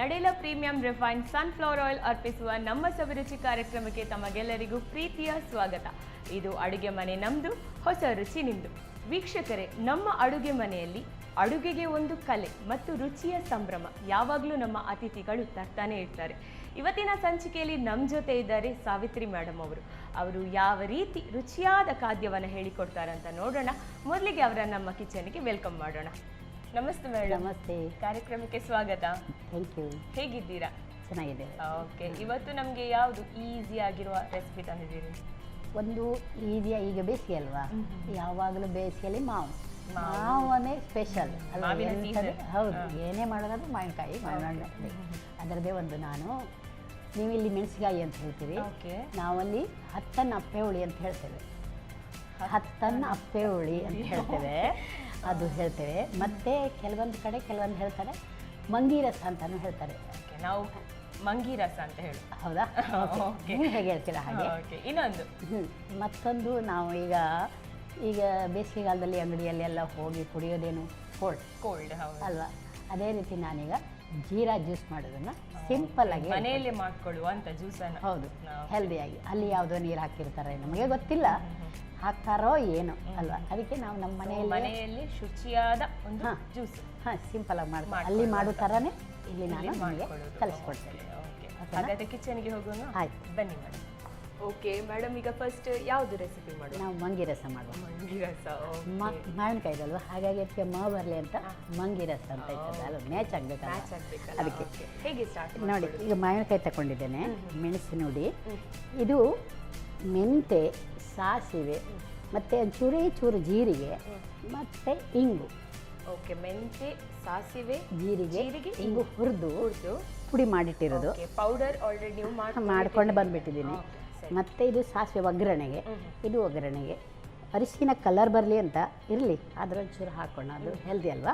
ನಡೆಲ premium refined sunflower oil ಅರ್ಪಿಸುವ ನಮ್ಮ ಸವಿರುಚಿ ಕಾರ್ಯಕ್ರಮಕ್ಕೆ ತಮಗೆಲ್ಲರಿಗೂ ಪ್ರೀತಿಯ ಸ್ವಾಗತ. ಇದು ಅಡುಗೆ ಮನೆ ನಮ್ಮದು, ಹೊಸ ರುಚಿ ನಿಮ್ಮದು. ವೀಕ್ಷಕರೇ, ನಮ್ಮ ಅಡುಗೆ ಮನೆಯಲ್ಲಿ ಅಡುಗೆಗೆ ಒಂದು ಕಲೆ ಮತ್ತು ರುಚಿಯ ಸಂಭ್ರಮ ಯಾವಾಗಲೂ ನಮ್ಮ ಅತಿಥಿಗಳು ತರ್ತಾನೆ ಇರ್ತಾರೆ. ಇವತ್ತಿನ ಸಂಚಿಕೆಯಲ್ಲಿ ನಮ್ಮ ಜೊತೆ ಇದ್ದಾರೆ ಸಾವಿತ್ರಿ ಮೇಡಮ್ ಅವರು ಯಾವ ರೀತಿ ರುಚಿಯಾದ ಖಾದ್ಯವನ್ನು ಹೇಳಿಕೊಡ್ತಾರೆ ಅಂತ ನೋಡೋಣ. ಮೊದಲಿಗೆ ಅವರ ನಮ್ಮ ಕಿಚನ್ಗೆ ವೆಲ್ಕಮ್ ಮಾಡೋಣ. ನಮಸ್ತೆ ಮೇಡಮ್. ನಮಸ್ತೆ. ಕಾರ್ಯಕ್ರಮಕ್ಕೆ ಸ್ವಾಗತ. Thank you. ಹೇಗಿದ್ದೀರಾ? ಚೆನ್ನಾಗಿದೆ. ಓಕೆ, ಇವತ್ತು ನಮಗೆ ಯಾವುದು ಈಸಿ ಆಗಿರುವ ರೆಸಿಪಿ ತಂದಿದ್ದೀರಿ? ಒಂದು ಈಗ ಬೇಸಿಗೆ ಅಲ್ವಾ, ಯಾವಾಗಲೂ ಬೇಸಿಗೆಯಲ್ಲಿ ಮಾವನೇ ಸ್ಪೆಷಲ್ ಅಲ್ವಾ? ಹೌದು, ಏನೇ ಮಾಡೋದಾದ್ರೂ ಮಾವಿನಕಾಯಿ ಮಾವಿನ ಅದರದೇ ಒಂದು. ನೀವು ಇಲ್ಲಿ ಮೆಣಸಿನಕಾಯಿ ಅಂತ ಹೇಳ್ತೀವಿ, ನಾವಲ್ಲಿ ಹತ್ತನ್ನು ಅಪ್ಪೆ ಹುಳಿ ಅಂತ ಹೇಳ್ತೇವೆ. ಹತ್ತನ್ನು ಅಪ್ಪೆ ಹುಳಿ ಅಂತ ಹೇಳ್ತೇವೆ, ಅದು ಹೇಳ್ತೇವೆ. ಮತ್ತು ಕೆಲವೊಂದು ಕಡೆ ಕೆಲವೊಂದು ಹೇಳ್ತಾರೆ ಮಂಗಿರಸ ಅಂತಾನು ಹೇಳ್ತಾರೆ. ನಾವು ಮಂಗಿರಸ ಅಂತ ಹೇಳಿ. ಹೌದಾ? ನೀವು ಹೇಗೆ ಹೇಳ್ತೀರಾ ಹಾಗೆ. ಇನ್ನೊಂದು ಮತ್ತೊಂದು, ನಾವು ಈಗ ಬೇಸಿಗೆಗಾಲದಲ್ಲಿ ಅಂಗಡಿಯಲ್ಲಿ ಎಲ್ಲ ಹೋಗಿ ಕುಡಿಯೋದೇನು ಕೋಲ್ಡ್ ಅಲ್ವಾ? ಅದೇ ರೀತಿ ನಾನೀಗ ಜೀರಾ ಜ್ಯೂಸ್ ಮಾಡೋದನ್ನು ಸಿಂಪಲ್ ಆಗಿ ಮನೆಯಲ್ಲೇ ಮಾಡ್ಕೊಳ್ಳುವ ಅಂತ ಜ್ಯೂಸನ್ನು. ಹೌದು, ಹೆಲ್ದಿಯಾಗಿ. ಅಲ್ಲಿ ಯಾವುದೋ ನೀರು ಹಾಕಿರ್ತಾರೆ, ನಮಗೆ ಗೊತ್ತಿಲ್ಲ, ಹಾಕ್ತಾರೋ ಏನೋ ಅಲ್ವಾ? ಅದಕ್ಕೆ ನಾವು ನಮ್ಮ ಮನೆಯಲ್ಲಿ ಶುಚಿಯಾದ ಒಂದು ಜ್ಯೂಸ್ ಸಿಂಪಲ್ ಆಗಿ ಮಾಡ್ತೀವಿ. ಅಲ್ಲಿ ಮಾಡೋ ಥರನೇ ಇಲ್ಲಿ ನಾನು ನಿಮಗೆ ಕಲಿಸ್ಕೊಡ್ತೇನೆ. ಹಾಗಾದ್ರೆ ಕಿಚನ್ಗೆ ಹೋಗೋಣ. ಆಯ್ತು, ಬನ್ನಿ ಮೇಡಮ್. ಓಕೆ ಮೇಡಮ್, ಈಗ ಫಸ್ಟ್ ಯಾವುದು ರೆಸಿಪಿ ಮಾಡುವ? ನಾವು ಮಂಗಿರಸ ಮಾಡುವ. ಮಂಗಿರಸ ಮಾವಿನಕಾಯಿ ಇದಲ್ವ, ಹಾಗಾಗಿ ಅದಕ್ಕೆ ಬರಲಿ ಅಂತ ಮಂಗಿರಸ ಅಂತ ಇರ್ತದೆ. ಅದು ಮ್ಯಾಚ್ ಆಗಬೇಕಲ್ಲ, ಅದಕ್ಕೆ. ಹೇಗೆ ಸ್ಟಾರ್ಟ್ ನೋಡಿ, ಈಗ ಮಾವಿನಕಾಯಿ ತಗೊಂಡಿದ್ದೇನೆ, ಮೆಣಸಿನ ಹುಡಿ, ಇದು ಮೆಂತೆ, ಸಾಸಿವೆ, ಮತ್ತು ಚೂರು ಜೀರಿಗೆ ಮತ್ತು ಇಂಗು. ಓಕೆ, ಮೆಂತೆ, ಸಾಸಿವೆ, ಜೀರಿಗೆ, ಇಂಗು ಹುರಿದು ಪುಡಿ ಮಾಡಿಟ್ಟಿರೋದು. ಪೌಡರ್ ಆಲ್ರೆಡಿ ನೀವು ಮಾಡ್ಕೊಂಡು ಬಂದುಬಿಟ್ಟಿದ್ದೀನಿ. ಮತ್ತು ಇದು ಸಾಸಿವೆ ಒಗ್ಗರಣೆಗೆ, ಇದು ಒಗ್ಗರಣೆಗೆ. ಅರಿಶಿನ ಕಲರ್ ಬರಲಿ ಅಂತ ಇರಲಿ, ಅದರೊಂಚೂರು ಹಾಕೋಣ, ಅದು ಹೆಲ್ದಿ ಅಲ್ವಾ.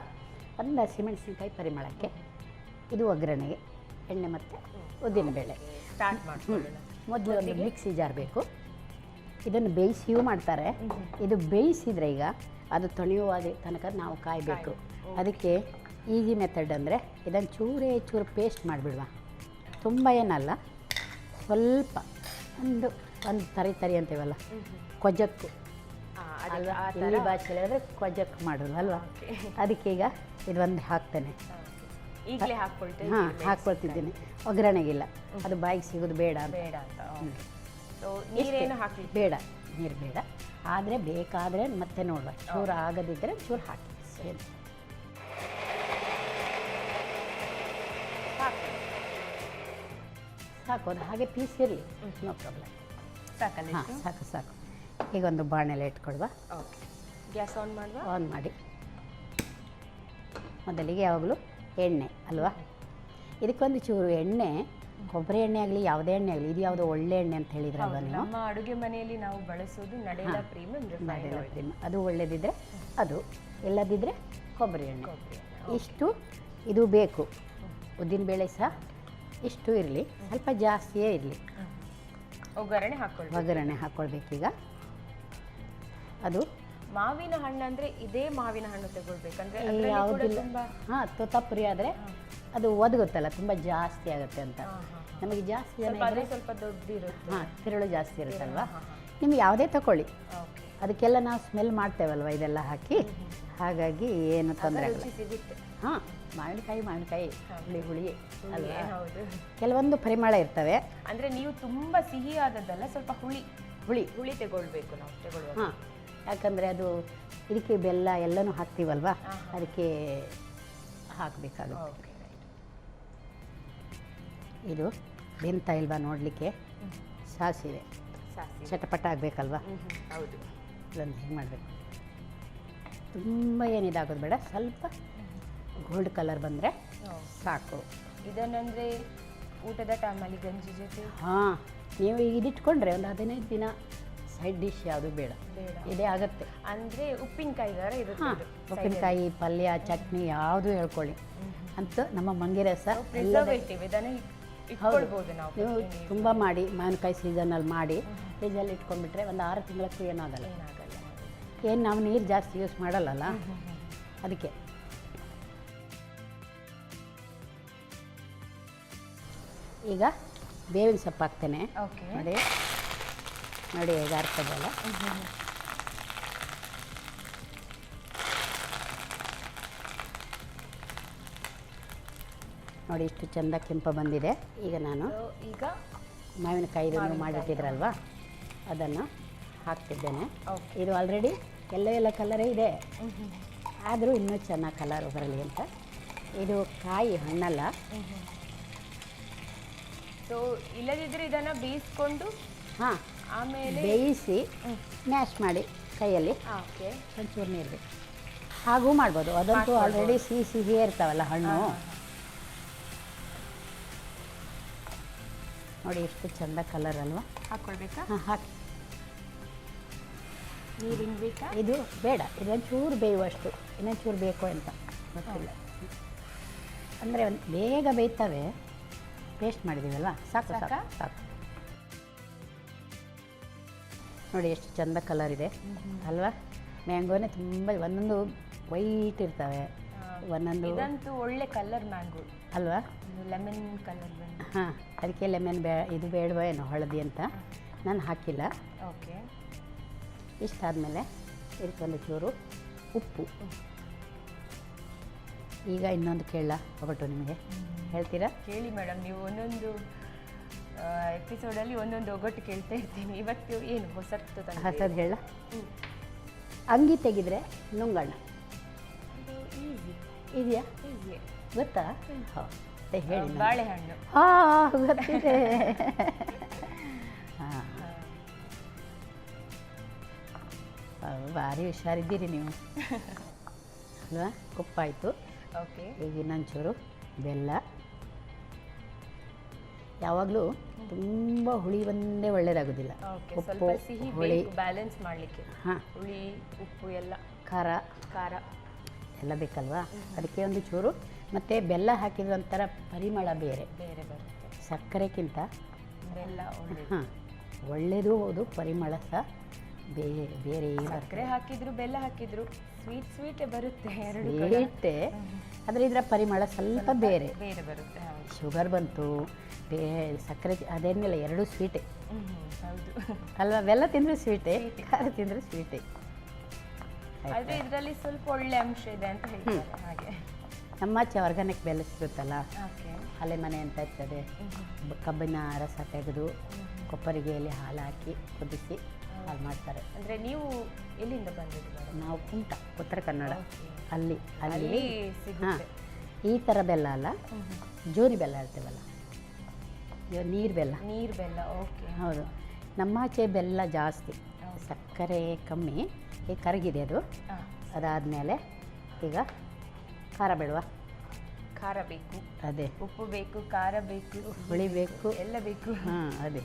ಒಂದು ಹಸಿಮೆಣಸಿನ್ಕಾಯಿ ಪರಿಮಳಕ್ಕೆ, ಇದು ಒಗ್ಗರಣೆಗೆ, ಎಣ್ಣೆ ಮತ್ತು ಉದ್ದಿನಬೇಳೆ. ಸ್ಟಾರ್ಟ್ ಮಾಡ್ಕೊಳ್ಳೋಣ. ಮೊದಲು ಒಂದು ಮಿಕ್ಸಿ ಜಾರ್ ಬೇಕು. ಇದನ್ನು ಬೇಯಿಸಿಯೂ ಮಾಡ್ತಾರೆ. ಇದು ಬೇಯಿಸಿದರೆ ಈಗ ಅದು ತೊಳೆಯುವ ತನಕ ನಾವು ಕಾಯಬೇಕು. ಅದಕ್ಕೆ ಈಸಿ ಮೆಥಡ್ ಅಂದರೆ ಇದನ್ನು ಚೂರು ಪೇಸ್ಟ್ ಮಾಡಿಬಿಡುವ. ತುಂಬ ಏನಲ್ಲ, ಸ್ವಲ್ಪ ಒಂದು ತರಿ ಅಂತೀವಲ್ಲ, ಕೊಜ್ಜಕ್ಕು ಅಲ್ವಾ, ಇಲ್ಲಿ ಭಾಷೆ ಹೇಳಿದ್ರೆ ಕೊಜ್ಜಕ್ಕು ಮಾಡೋದು ಅಲ್ವಾ. ಅದಕ್ಕೆ ಈಗ ಇದೊಂದು ಹಾಕ್ತೇನೆ. ಹಾಕ್ಕೊಳ್ತಿದ್ದೀನಿ. ಒಗ್ಗರಣೆಗಿಲ್ಲ, ಅದು ಬಾಯಿಗೆ ಸಿಗೋದು ಬೇಡ ಅಂತ. ಬೇಡ, ನೀರು ಬೇಡ. ಆದರೆ ಬೇಕಾದರೆ ಮತ್ತೆ ನೋಡುವ, ಚೂರು ಆಗದಿದ್ದರೆ ಚೂರು ಹಾಕಿ. ಸೇರಿ ಸಾಕು, ಅದು ಹಾಗೆ ಪೀಸ್ ಇರಲಿ, ನೋ ಪ್ರಾಬ್ಲಮ್. ಸಾಕು. ಈಗ ಒಂದು ಬಾಣಲೆ ಇಟ್ಕೊಳ್ವ. ಓಕೆ, ಗ್ಯಾಸ್ ಆನ್ ಮಾಡುವ. ಆನ್ ಮಾಡಿ. ಮೊದಲಿಗೆ ಯಾವಾಗಲೂ ಎಣ್ಣೆ ಅಲ್ವಾ, ಇದಕ್ಕೊಂದು ಚೂರು ಎಣ್ಣೆ, ಕೊಬ್ಬರಿ ಎಣ್ಣೆ ಆಗಲಿ ಯಾವುದೇ ಎಣ್ಣೆ ಆಗಲಿ, ಇದು ಯಾವುದೋ ಒಳ್ಳೆ ಎಣ್ಣೆ ಅಂತ ಹೇಳಿದ್ರಲ್ವ ನೀವು. ನಮ್ಮ ಅಡುಗೆ ಮನೆಯಲ್ಲಿ ನಾವು ಬಳಸೋದು ನಡೆಲ ಪ್ರೀಮಿಯಂ. ಅದು ಒಳ್ಳೆದಿದ್ರೆ ಅದು, ಇಲ್ಲದಿದ್ದರೆ ಕೊಬ್ಬರಿ ಎಣ್ಣೆ. ಇಷ್ಟು ಇದು ಬೇಕು. ಉದ್ದಿನಬೇಳೆ ಸಹ ಇಷ್ಟು ಇರಲಿ, ಸ್ವಲ್ಪ ಜಾಸ್ತಿಯೇ ಇರಲಿ. ಒಗ್ಗರಣೆ ಹಾಕ್ಕೊಳ್ಬೇಕೀಗ. ಅದು ಮಾವಿನ ಹಣ್ಣು ಅಂದರೆ ಇದೇ ಮಾವಿನ ಹಣ್ಣು ತಗೊಳ್ಬೇಕಂದ್ರೆ ಯಾವುದಿಲ್ಲ. ತೋತಾಪುರಿ ಆದರೆ ಅದು ಒದಗುತ್ತಲ್ಲ, ತುಂಬ ಜಾಸ್ತಿ ಆಗುತ್ತೆ ಅಂತ. ನಮಗೆ ಜಾಸ್ತಿ ಜನ ಸ್ವಲ್ಪ ದೊಡ್ಡದಿರುತ್ತೆ, ತಿರುಳು ಜಾಸ್ತಿ ಇರುತ್ತಲ್ವ. ನಿಮ್ಗೆ ಯಾವುದೇ ತಗೊಳ್ಳಿ, ಅದಕ್ಕೆಲ್ಲ ನಾವು ಸ್ಮೆಲ್ ಮಾಡ್ತೇವಲ್ವ ಇದೆಲ್ಲ ಹಾಕಿ, ಹಾಗಾಗಿ ಏನು ತೊಂದರೆ ಆಗಲ್ಲ. ಮಾವಿನಕಾಯಿ ಹುಳಿ ಅಲ್ವಾ, ಕೆಲವೊಂದು ಪರಿಮಳ ಇರ್ತವೆ. ಅಂದರೆ ನೀವು ತುಂಬ ಸಿಹಿ ಆದದ್ದಲ್ಲ, ಸ್ವಲ್ಪ ಹುಳಿ ತಗೊಳ್ಬೇಕು ನಾವು ತಗೊಳ್ಳುವ. ಯಾಕಂದರೆ ಅದು ಇದಕ್ಕೆ ಬೆಲ್ಲ ಎಲ್ಲನೂ ಹಾಕ್ತೀವಲ್ವಾ, ಅದಕ್ಕೆ ಹಾಕಬೇಕಾಗುತ್ತೆ. ಇದು ಬೆಂತ ಇಲ್ವಾ ನೋಡಲಿಕ್ಕೆ. ಸಾಸಿವೆ ಚಟಪಟ ಆಗಬೇಕಲ್ವಾ. ಹೌದು, ಇದನ್ನು ಹೇಗೆ ಮಾಡಬೇಕು, ತುಂಬ ಏನಿದಾಗೋದು ಬೇಡ, ಸ್ವಲ್ಪ ಗೋಲ್ಡ್ ಕಲರ್ ಬಂದರೆ ಸಾಕು. ಇದನ್ನಂದರೆ ಊಟದ ಟೈಮಲ್ಲಿ ಗಂಜಿ ಜೊತೆ ನೀವು ಇದಿಟ್ಕೊಂಡ್ರೆ ಒಂದು 15 ದಿನ ಸೈಡ್ ಡಿಶ್ ಯಾವುದು ಬೇಡ, ಇದೇ ಆಗುತ್ತೆ. ಅಂದರೆ ಉಪ್ಪಿನಕಾಯಿ ಥರ ಇರುತ್ತೆ. ಉಪ್ಪಿನಕಾಯಿ, ಪಲ್ಯ, ಚಟ್ನಿ ಯಾವುದು ಹೇಳ್ಕೊಳ್ಳಿ ಅಂತ ನಮ್ಮ ಮಂಗಿರಸ. ನೀವು ತುಂಬ ಮಾಡಿ ಮಾವಿನಕಾಯಿ ಸೀಸನಲ್ಲಿ ಮಾಡಿ ಫ್ರಿಜ್ಜಲ್ಲಿ ಇಟ್ಕೊಂಡ್ಬಿಟ್ರೆ ಒಂದು 6 ತಿಂಗಳಕ್ಕೂ ಏನಾಗಲ್ಲ. ಏನು ನಾವು ನೀರು ಜಾಸ್ತಿ ಯೂಸ್ ಮಾಡಲ್ಲಲ್ಲ, ಅದಕ್ಕೆ ಈಗ ಬೇವಿನ ಸೊಪ್ಪು ಹಾಕ್ತೇನೆ. ಓಕೆ. ನೋಡಿ ನೋಡಿ ಹೇಗೆ ಆಗ್ತದಲ್ಲ. ನೋಡಿ ಇಷ್ಟು ಚೆಂದ ಕೆಂಪು ಬಂದಿದೆ. ಈಗ ನಾನು ಈಗ ಮಾವಿನಕಾಯಿ ನೀವು ಮಾಡಿಟ್ಟಿದ್ರಲ್ವಾ ಅದನ್ನು ಹಾಕ್ತಿದ್ದೇನೆ. ಓಕೆ. ಇದು ಆಲ್ರೆಡಿ ಎಲ್ಲ ಕಲರೇ ಇದೆ, ಆದರೂ ಇನ್ನೂ ಚೆನ್ನಾಗಿ ಕಲರ್ ಬರಲಿ ಅಂತ. ಇದು ಕಾಯಿ ಹಣ್ಣಲ್ಲ. ಸೊ ಇಲ್ಲದಿದ್ದರೆ ಇದನ್ನು ಬೇಯಿಸ್ಕೊಂಡು ಹಾಂ ಆಮೇಲೆ ಬೇಯಿಸಿ ಮ್ಯಾಶ್ ಮಾಡಿ ಕೈಯಲ್ಲಿ ಓಕೆ ಒಂಚೂರು ನೀರು ಬೇಕು ಹಾಗೂ ಮಾಡ್ಬೋದು. ಅದಂತೂ ಆಲ್ರೆಡಿ ಸಿಹಿಯೇ ಇರ್ತಾವಲ್ಲ ಹಣ್ಣು. ನೋಡಿ ಎಷ್ಟು ಚೆಂದ ಕಲರ್ ಅಲ್ವಾ. ಹಾಕ್ಕೊಳ್ಬೇಕಾ? ಹಾಂ ಹಾಕಿ. ನೀರು ಬೇಕಾ? ಇದು ಬೇಡ, ಇದೊಂಚೂರು ಬೇಯುವಷ್ಟು, ಇನ್ನೊಂಚೂರು ಬೇಕು ಅಂತ ಗೊತ್ತಿಲ್ಲ. ಅಂದರೆ ಒಂದು ಬೇಗ ಬೇಯ್ತವೆ. ಪೇಸ್ಟ್ ಮಾಡಿದ್ದೀವಲ್ವ, ಸಾಕು ಸಾಕು ಸಾಕು. ನೋಡಿ ಎಷ್ಟು ಚೆಂದ ಕಲರ್ ಇದೆ ಅಲ್ವಾ. ಮ್ಯಾಂಗೋನೇ ತುಂಬ ಒಂದೊಂದು ವೈಟ್ ಇರ್ತವೆ, ಒಂದೊಂದು. ಇದಂತೂ ಒಳ್ಳೆ ಕಲರ್ ಮ್ಯಾಂಗೋ ಅಲ್ವಾ. ಲೆಮನ್ ಕಲರ್ ಬಂದು. ಹಾಂ, ಅದಕ್ಕೆ ಲೆಮನ್ ಇದು ಬೇಡವೋ ಏನೋ ಹಳದಿ ಅಂತ ನಾನು ಹಾಕಿಲ್ಲ. ಓಕೆ. ಇಷ್ಟಾದಮೇಲೆ ಇದಕ್ಕೊಂದು ಚೂರು ಉಪ್ಪು. ಈಗ ಇನ್ನೊಂದು ಕೇಳ ಒಬ್ಬಟ್ಟು ನಿಮಗೆ ಹೇಳ್ತೀರಾ? ಕೇಳಿ ಮೇಡಮ್, ನೀವು ಒಂದೊಂದು ಎಪಿಸೋಡಲ್ಲಿ ಒಂದೊಂದು ಒಗ್ಗಟ್ಟು ಕೇಳ್ತಾ ಇರ್ತೀನಿ. ಇವತ್ತು ಏನು ಹೊಸತ್ತು ಹೊಸದು ಹೇಳ. ಅಂಗಿ ತೆಗೆದ್ರೆ ನುಂಗಣ್ಣ ಈಸಿ ಇದೆಯಾ? ಈಸಿ ಗೊತ್ತಾ? ಹಾಂ ಹೇಳಿ. ಬಾಳೆಹಣ್ಣು. ಹಾಂ ಗೊತ್ತಿದೆ. ಹಾಂ ಭಾರಿ ಹುಷಾರಿದ್ದೀರಿ ನೀವು ಅಲ್ವಾ. ಉಪ್ಪಾಯಿತು. ಓಕೆ. ಈಗ ಇನ್ನೊಂಚೂರು ಬೆಲ್ಲ. ಯಾವಾಗಲೂ ತುಂಬ ಹುಳಿ ಬಂದೇ ಒಳ್ಳೆಯದಾಗೋದಿಲ್ಲ. ಉಪ್ಪು ಸಿಹಿ ಹುಳಿ ಬ್ಯಾಲೆನ್ಸ್ ಮಾಡಲಿಕ್ಕೆ. ಹಾಂ, ಹುಳಿ ಉಪ್ಪು ಎಲ್ಲ ಖಾರ ಎಲ್ಲ ಬೇಕಲ್ವಾ. ಅದಕ್ಕೆ ಒಂದು ಚೂರು. ಮತ್ತು ಬೆಲ್ಲ ಹಾಕಿದ್ರೆ ಒಂಥರ ಪರಿಮಳ ಬೇರೆ ಬೇರೆ ಬರುತ್ತೆ. ಸಕ್ಕರೆಗಿಂತ ಬೆಲ್ಲ ಒಳ್ಳೆಯದು. ಹಾಂ, ಒಳ್ಳೆಯದು ಹೌದು, ಪರಿಮಳ ಸಹ ಬೇರೆ. ಸಕ್ಕರೆ ಹಾಕಿದ್ರು ಬೆಲ್ಲ ಹಾಕಿದ್ರು ಸ್ವೀಟೇ ಬರುತ್ತೆ, ಎರಡು ಸ್ವೀಟೇ. ಆದರೆ ಇದರ ಪರಿಮಳ ಸ್ವಲ್ಪ ಬೇರೆ ಬೇರೆ ಬರುತ್ತೆ. ಶುಗರ್ ಬಂತು, ಸಕ್ಕರೆ ಅದೇನಿಲ್ಲ, ಎರಡೂ ಸ್ವೀಟೇ. ಹೌದು ಅಲ್ವಾ. ಬೆಲ್ಲ ತಿಂದರೆ ಸ್ವೀಟೇ, ಖಾರ ತಿಂದರೆ ಸ್ವೀಟೇ. ಆದರೆ ಇದರಲ್ಲಿ ಸ್ವಲ್ಪ ಒಳ್ಳೆ ಅಂಶ ಇದೆ ಅಂತ ಹೇಳ್ತಾರೆ. ಹಾಗೆ ನಮ್ಮಾಚೆ ಆರ್ಗಾನಿಕ್ ಬೆಲ್ಲ ಸಿಗುತ್ತಲ್ಲ, ಓಕೆ. ಅಲೆ ಮನೆ ಅಂತ ಇರ್ತದೆ. ಕಬ್ಬಿನ ರಸ ತೆಗೆದು ಕೊಪ್ಪರಿಗೆಯಲ್ಲಿ ಹಾಲು ಹಾಕಿ ಕುದಿಸಿ ಹಾಲು ಮಾಡ್ತಾರೆ. ಅಂದರೆ ನೀವು ಎಲ್ಲಿಂದ ಬಂದಿದ್ದೀರಾ? ನಾವು ಕುಂಟ, ಉತ್ತರ ಕನ್ನಡ. ಅಲ್ಲಿ ಸಿಗುತ್ತೆ. ಈ ಥರ ಬೆಲ್ಲ ಅಲ್ಲ, ಜೋರಿ ಬೆಲ್ಲ ಹೇಳ್ತೇವಲ್ಲ, ನೀರು ಬೆಲ್ಲ. ಓಕೆ. ಹೌದು. ನಮ್ಮಾಚೆ ಬೆಲ್ಲ ಜಾಸ್ತಿ, ಸಕ್ಕರೆ ಕಮ್ಮಿ. ಈಗ ಕರಗಿದೆ ಅದು. ಅದಾದಮೇಲೆ ಈಗ ಖಾರ ಬೇಡವಾ? ಖಾರ ಬೇಕು, ಅದೇ. ಉಪ್ಪು ಬೇಕು, ಖಾರ ಬೇಕು, ಹುಳಿ ಬೇಕು, ಎಲ್ಲ ಬೇಕು. ಹಾಂ, ಅದೇ.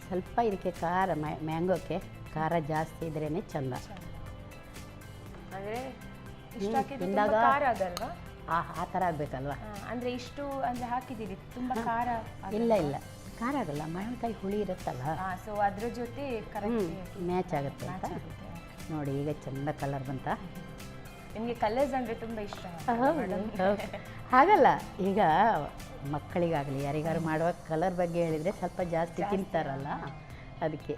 ಸ್ವಲ್ಪ ಇದಕ್ಕೆ ಖಾರ, ಮ್ಯಾಂಗೋಕ್ಕೆ ಖಾರ ಜಾಸ್ತಿ ಇದ್ರೇ ಚೆಂದ. ಅಂದರೆ ಇಷ್ಟು ಹಾಕಿದ್ರೆ ಖಾರ ಅದಲ್ವಾ? ಆ ಥರ ಆಗಬೇಕಲ್ವಾ. ಅಂದರೆ ಇಷ್ಟು ಅಂದರೆ ಹಾಕಿದ್ದೀರಿ ತುಂಬ ಖಾರ? ಇಲ್ಲ ಖಾರ ಆಗಲ್ಲ, ಮಾವಿನಕಾಯಿ ಹುಳಿ ಇರುತ್ತಲ್ಲ, ಸೊ ಅದ್ರ ಜೊತೆ ಕರೆಕ್ಟ್ ಮ್ಯಾಚ್ ಆಗುತ್ತೆ ಅಂತ. ನೋಡಿ ಈಗ ಚೆಂದ ಕಲರ್ ಬಂತ. ನಿಮಗೆ ಕಲರ್ಸ್ ಅಂದರೆ ತುಂಬ ಇಷ್ಟ? ಹಾಗಲ್ಲ, ಈಗ ಮಕ್ಕಳಿಗಾಗಲಿ ಯಾರಿಗಾರು ಮಾಡುವ ಕಲರ್ ಬಗ್ಗೆ ಹೇಳಿದರೆ ಸ್ವಲ್ಪ ಜಾಸ್ತಿ ತಿಂತಾರಲ್ಲ, ಅದಕ್ಕೆ.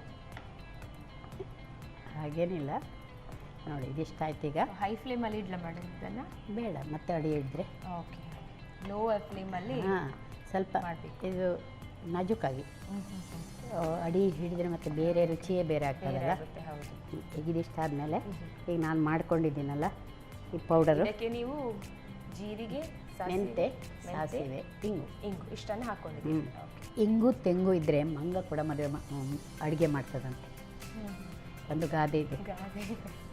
ಹಾಗೇನಿಲ್ಲ. ನೋಡಿ ಇದಿಷ್ಟ ಆಯ್ತು. ಈಗ ಹೈ ಫ್ಲೇಮಲ್ಲಿ ಇಡ್ಲ ಮಾಡೋದನ್ನು? ಬೇಡ, ಮತ್ತೆ ಅಡಿ ಇಡ್ರೆ. ಓಕೆ. ಲೋ ಫ್ಲೇಮಲ್ಲಿ ಹಾಂ, ಸ್ವಲ್ಪ ಮಾಡಬೇಕು. ಇದು ನಾಜೂಕಾಗಿ ಅಡಿ ಹಿಡಿದ್ರೆ ಮತ್ತೆ ಬೇರೆ ರುಚಿಯೇ ಬೇರೆ ಆಗ್ತದಲ್ಲ. ಈಗ ಇದಿಷ್ಟ ಆದಮೇಲೆ ಈಗ ನಾನು ಮಾಡ್ಕೊಂಡಿದ್ದೀನಲ್ಲ ಈ ಪೌಡರು, ಇದಕ್ಕೆ ನೀವು ಜೀರಿಗೆ, ಮೆಂತೆ, ಸಾಸಿವೆ, ಇಂಗು ಇಷ್ಟನ್ನು ಹಾಕ್ಕೊಂಡಿದ್ದೀನಿ. ಇಂಗು ತೆಂಗು ಇದ್ದರೆ ಮಂಗ ಕೂಡ ಮದುವೆ ಅಡುಗೆ ಮಾಡ್ತದಂತೆ. ಒಂದು ಗಾದೆ ಇದೆ.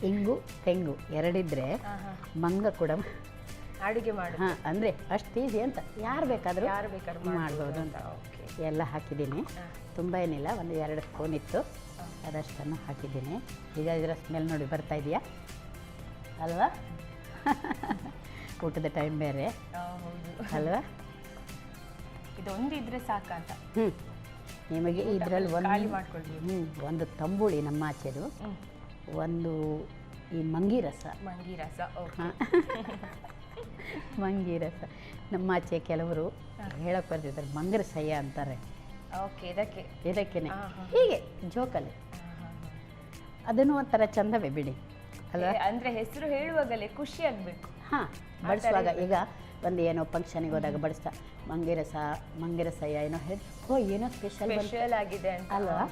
ಇಂಗು ತೆಂಗು ಎರಡಿದ್ರೆ ಮಂಗ ಕೂಡ ಅಡುಗೆ ಮಾಡಿ. ಹಾಂ, ಅಂದರೆ ಅಷ್ಟು ಈಸಿ ಅಂತ, ಯಾರು ಬೇಕಾದರೂ ಮಾಡ್ಬೋದು ಅಂತ. ಎಲ್ಲ ಹಾಕಿದ್ದೀನಿ. ತುಂಬ ಏನಿಲ್ಲ, ಒಂದು 2 ಸ್ಪೂನ್ ಇತ್ತು, ಅದಷ್ಟನ್ನು ಹಾಕಿದ್ದೀನಿ. ಈಗ ಇದರ ಸ್ಮೆಲ್ ನೋಡಿ ಬರ್ತಾ ಇದೆಯಾ ಅಲ್ವಾ. ಊಟದ ಟೈಮ್ ಬೇರೆ ಅಲ್ವಾ. ಇದೊಂದಿದ್ರೆ ಸಾಕಂತ. ನಿಮಗೆ ಇದರಲ್ಲಿ ಒಂದು ತಂಬುಳಿ ನಮ್ಮ ಆಚೆದು, ಒಂದು ಈ ಮಂಗಿ ರಸ. ಮಂಗೀರಸ. ನಮ್ಮಾಚೆ ಕೆಲವರು ಹೇಳಕ್ಕೆ ಬರ್ತಿದ್ದಾರೆ ಮಂಗರಸಯ್ಯ ಅಂತಾರೆ. ಓಕೆ, ಇದಕ್ಕೇನೆ ಹೀಗೆ ಜೋಕಲ್ಲಿ ಅದನ್ನು ಒಂಥರ ಚಂದವೇ ಬಿಡಿ ಅಲ್ವಾ. ಅಂದ್ರೆ ಹೆಸರು ಹೇಳುವಾಗಲೇ ಖುಷಿ ಆಗ್ಬೇಕು. ಹಾಂ, ಬಡಿಸುವಾಗ ಈಗ ಒಂದು ಏನೋ ಫಂಕ್ಷನಿಗೆ ಹೋದಾಗ ಬಡಿಸ್ತಾ ಮಂಗಿರಸಯ್ಯ ಏನೋ ಹೇಳಿ ಏನೋ ಸ್ಪೆಷಲ್ ಆಗಿದೆ ಅಂತ ಅಲ್ವಾ.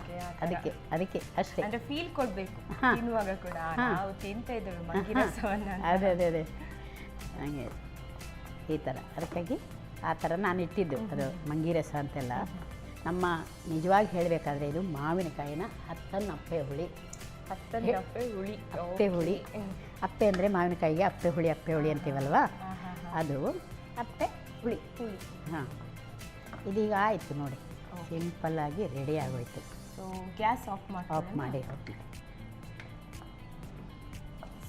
ಅದಕ್ಕೆ ಅಷ್ಟೇ, ಅಂದ್ರೆ ಫೀಲ್ ಕೊಡ್ಬೇಕು ತಿನ್ನುವಾಗ ಕೂಡ ನಾವು ತಿಂತ ಇದ್ದೇವೆ ಮಂಗಿರಸವನ್ನ. ಅದೇ ಹಾಗೆ ಈ ಥರ, ಅದಕ್ಕಾಗಿ ಆ ಥರ ನಾನು ಇಟ್ಟಿದ್ದು ಅದು ಮಂಗಿರಸ ಅಂತೆಲ್ಲ. ನಮ್ಮ ನಿಜವಾಗಿ ಹೇಳಬೇಕಾದ್ರೆ ಇದು ಮಾವಿನಕಾಯಿನ ಅಪ್ಪೆ ಹುಳಿ. ಅಪ್ಪೆ ಅಂದರೆ ಮಾವಿನಕಾಯಿಗೆ ಅಪ್ಪೆ ಹುಳಿ ಅಂತೀವಲ್ವಾ, ಅದು ಅಪ್ಪೆ ಹುಳಿ. ಹಾಂ, ಇದೀಗ ಆಯಿತು ನೋಡಿ, ಸಿಂಪಲ್ಲಾಗಿ ರೆಡಿ ಆಗೋಯ್ತು. ಸೊ ಗ್ಯಾಸ್ ಆಫ್ ಮಾಡಿ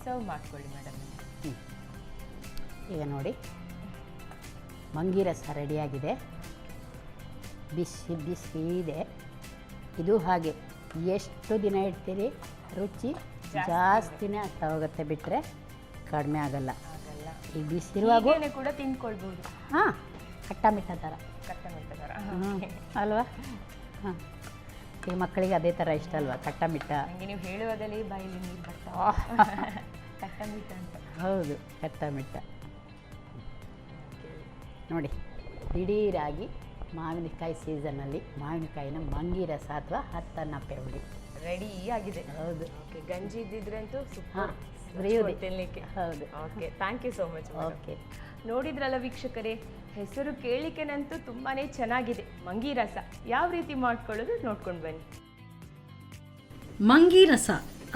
ಸರ್ವ್ ಮಾಡ್ಕೊಳ್ಳಿ ಮೇಡಮ್. ಈಗ ನೋಡಿ ಮಂಗಿರಸ ರೆಡಿಯಾಗಿದೆ, ಬಿಸಿ ಇದೆ. ಇದು ಹಾಗೆ ಎಷ್ಟು ದಿನ ಇಡ್ತೀರಿ ರುಚಿ ಜಾಸ್ತಿನೇ ಆಗ್ತಾ ಹೋಗುತ್ತೆ, ಬಿಟ್ಟರೆ ಕಡಿಮೆ ಆಗಲ್ಲ. ಈಗ ಬಿಸಿರುವಾಗ ಕೂಡ ತಿನ್ಕೊಳ್ಬೋದು. ಹಾಂ, ಕಟ್ಟ ಮಿಟ್ಟ ಥರ ಅಲ್ವಾ. ಹಾಂ, ಈಗ ಮಕ್ಕಳಿಗೆ ಅದೇ ಥರ ಇಷ್ಟ ಅಲ್ವಾ, ಕಟ್ಟ ಮಿಟ್ಟ. ನೀವು ಹೇಳುವುದಲ್ಲಿ ಬಾಯಲ್ಲಿ ನೀರು ಬರ್ತಾ ಕಟ್ಟ ಮಿಟ್ಟ ಅಂತ. ಹೌದು, ಕಟ್ಟ ಮಿಟ್ಟ ನೋಡಿ. ದಿಢೀರಾಗಿ ಮಾವಿನಕಾಯಿ ಸೀಸನ್ನಲ್ಲಿ ಮಾವಿನಕಾಯಿನ ಮಂಗಿರಸ ಅಥವಾ ಹತ್ತನ್ನಪ್ಪೆ ಹುಳಿ ರೆಡಿ ಆಗಿದೆ. ಹೌದು, ಗಂಜಿ ಇದ್ದಿದ್ರಂತೂ ಹಾಂ ತಿನ್ಲಿಕ್ಕೆ. ಹೌದು. Okay, thank you so much. Okay, ನೋಡಿದ್ರಲ್ಲ ವೀಕ್ಷಕರೇ, ಹೆಸರು ಕೇಳಿಕೆನಂತೂ ತುಂಬಾನೇ ಚೆನ್ನಾಗಿದೆ. ಮಂಗಿರಸ ಯಾವ ರೀತಿ ಮಾಡ್ಕೊಳ್ಳೋದು ನೋಡ್ಕೊಂಡು ಬನ್ನಿ. ಮಂಗಿರಸ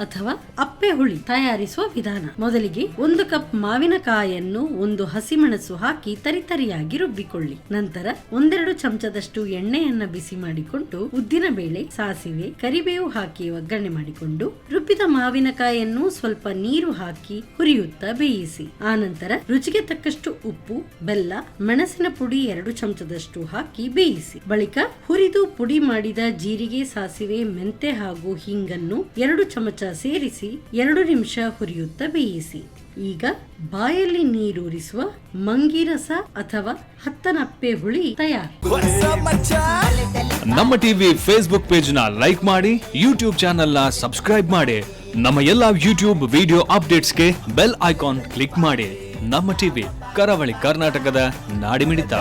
ಅಥವಾ ಅಪ್ಪೆ ಹುಳಿ ತಯಾರಿಸುವ ವಿಧಾನ. ಮೊದಲಿಗೆ 1 ಕಪ್ ಮಾವಿನಕಾಯನ್ನು 1 ಹಸಿಮೆಣಸು ಹಾಕಿ ತರಿತರಿಯಾಗಿ ರುಬ್ಬಿಕೊಳ್ಳಿ. ನಂತರ 1-2 ಚಮಚದಷ್ಟು ಎಣ್ಣೆಯನ್ನ ಬಿಸಿ ಮಾಡಿಕೊಂಡು ಉದ್ದಿನ ಬೇಳೆ, ಸಾಸಿವೆ, ಕರಿಬೇವು ಹಾಕಿ ಒಗ್ಗರಣೆ ಮಾಡಿಕೊಂಡು ರುಬ್ಬಿದ ಮಾವಿನಕಾಯನ್ನು ಸ್ವಲ್ಪ ನೀರು ಹಾಕಿ ಹುರಿಯುತ್ತಾ ಬೇಯಿಸಿ. ಆನಂತರ ರುಚಿಗೆ ತಕ್ಕಷ್ಟು ಉಪ್ಪು, ಬೆಲ್ಲ, ಮೆಣಸಿನ ಪುಡಿ 2 ಚಮಚದಷ್ಟು ಹಾಕಿ ಬೇಯಿಸಿ. ಬಳಿಕ ಹುರಿದು ಪುಡಿ ಮಾಡಿದ ಜೀರಿಗೆ, ಸಾಸಿವೆ, ಮೆಂತೆ ಹಾಗೂ ಹಿಂಗನ್ನು 2 ಚಮಚ ಸೇರಿಸಿ 2 ನಿಮಿಷ ಹುರಿಯುತ್ತಾ ಬೇಯಿಸಿ. ಈಗ ಬಾಯಲ್ಲಿ ನೀರೂರಿಸುವ ಮಂಗಿರಸ ಅಥವಾ ಹತ್ತನಪ್ಪೆ ಹುಳಿ ತಯಾರು. ನಮ್ಮ ಟಿವಿ ಫೇಸ್ಬುಕ್ ಪೇಜ್ ನ ಲೈಕ್ ಮಾಡಿ, ಯೂಟ್ಯೂಬ್ ಚಾನೆಲ್ ನ ಸಬ್ಸ್ಕ್ರೈಬ್ ಮಾಡಿ. ನಮ್ಮ ಎಲ್ಲಾ ಯೂಟ್ಯೂಬ್ ವಿಡಿಯೋ ಅಪ್ಡೇಟ್ಸ್ಗೆ ಬೆಲ್ ಐಕಾನ್ ಕ್ಲಿಕ್ ಮಾಡಿ. ನಮ್ಮ ಟಿವಿ, ಕರಾವಳಿ ಕರ್ನಾಟಕದ ನಾಡಿಮಿಡಿತ.